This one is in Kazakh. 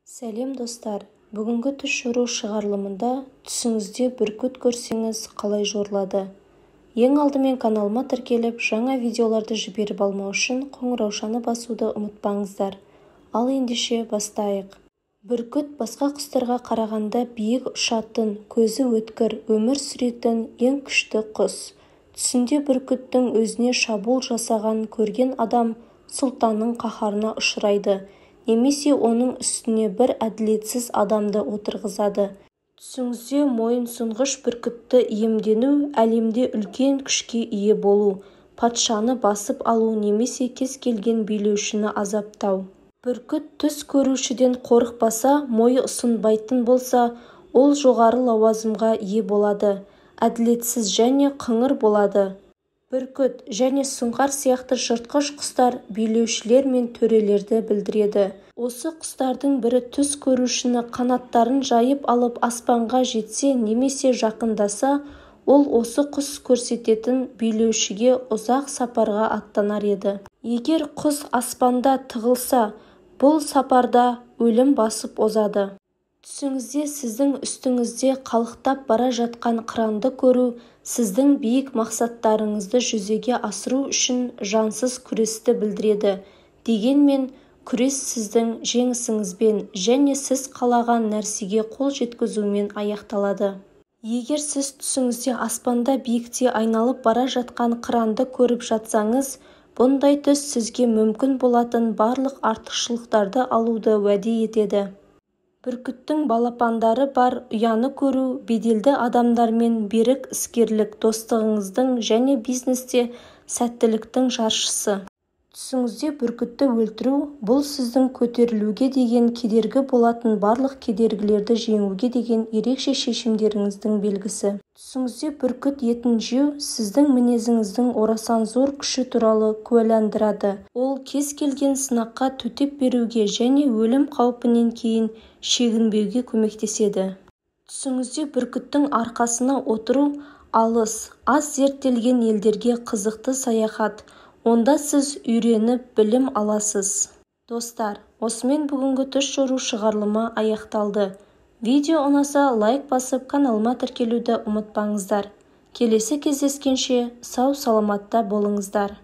Сәлем достар, бүгінгі түс жору шығарылымында түсіңізде бүркіт көрсеңіз қалай жорылады? Ең алдымен каналыма тіркеліп, жаңа видеоларды жіберіп алмау үшін қоңыраушаны басуды ұмытпаңыздар. Ал ендеше бастайық. Бүркіт басқа құстарға қарағанда биік ұшатын, көзі өткір, өмір сүретін ең күшті құс. Түсінде бүркіттің өзіне шабуыл жасаған көрген адам сұлтанның қаһарына ұшырайды, немесе оның үстіне бір әділетсіз адамды отырғызады. Түсіңізде мойынсұнғыш бүркітті иемдену, әлемде үлкен күшке ие болу, патшаны басып алу немесе кез келген билеушіні азаптау. Бүркіт түс көрушіден қорықпаса, мойы ұсынбайтын болса, ол жоғары лауазымға ие болады, әділетсіз және қыңыр болады. Бүркіт және сұңқар сияқты жыртқыш құстар билеушілер мен төрелерді білдіреді. Осы құстардың бірі түс көрушіні қанаттарын жайып алып аспанға жетсе немесе жақындаса, ол осы құс көрсететін билеушіге ұзақ сапарға аттанар еді. Егер құс аспанда тығылса, бұл сапарда өлім басып озады. Түсіңізде сіздің үстіңізде қалықтап бара жатқан қыранды көру, сіздің биік мақсаттарыңызды жүзеге асыру үшін жансыз күресті білдіреді. Дегенмен, күрес сіздің жеңісіңізбен және сіз қалаған нәрсеге қол жеткізумен аяқталады. Егер сіз түсіңізде аспанда биікте айналып бара жатқан қыранды көріп жатсаңыз, бұндай түс сізге мүмкін болатын барлық артықшылықтарды алуды уәде етеді. Бүркіттің балапандары бар ұяны көру, беделді адамдармен берік іскерлік, достығыңыздың және бизнесте сәттіліктің жаршысы. Түсіңізде бүркітті өлтіру, бұл сіздің көтерілуге деген кедергі болатын барлық кедергілерді жеңуге деген ерекше шешімдеріңіздің белгісі. Түсіңізде бүркіт етін жеу сіздің мінезіңіздің орасан зор күші туралы куәландырады. Ол кез келген сынаққа төтеп беруге және өлім қаупінен кейін шегінбеуге көмектеседі. Түсіңізде бүркіттің арқасына отыру алыс, аз зерттелген елдерге қызықты саяхат. Онда сіз үйреніп білім аласыз. Достар, осымен бүгінгі түс жору шығарылымы аяқталды. Видео ұнаса лайк басып каналыма тіркелуді ұмытпаңыздар. Келесі кездескенше сау саламатта болыңыздар.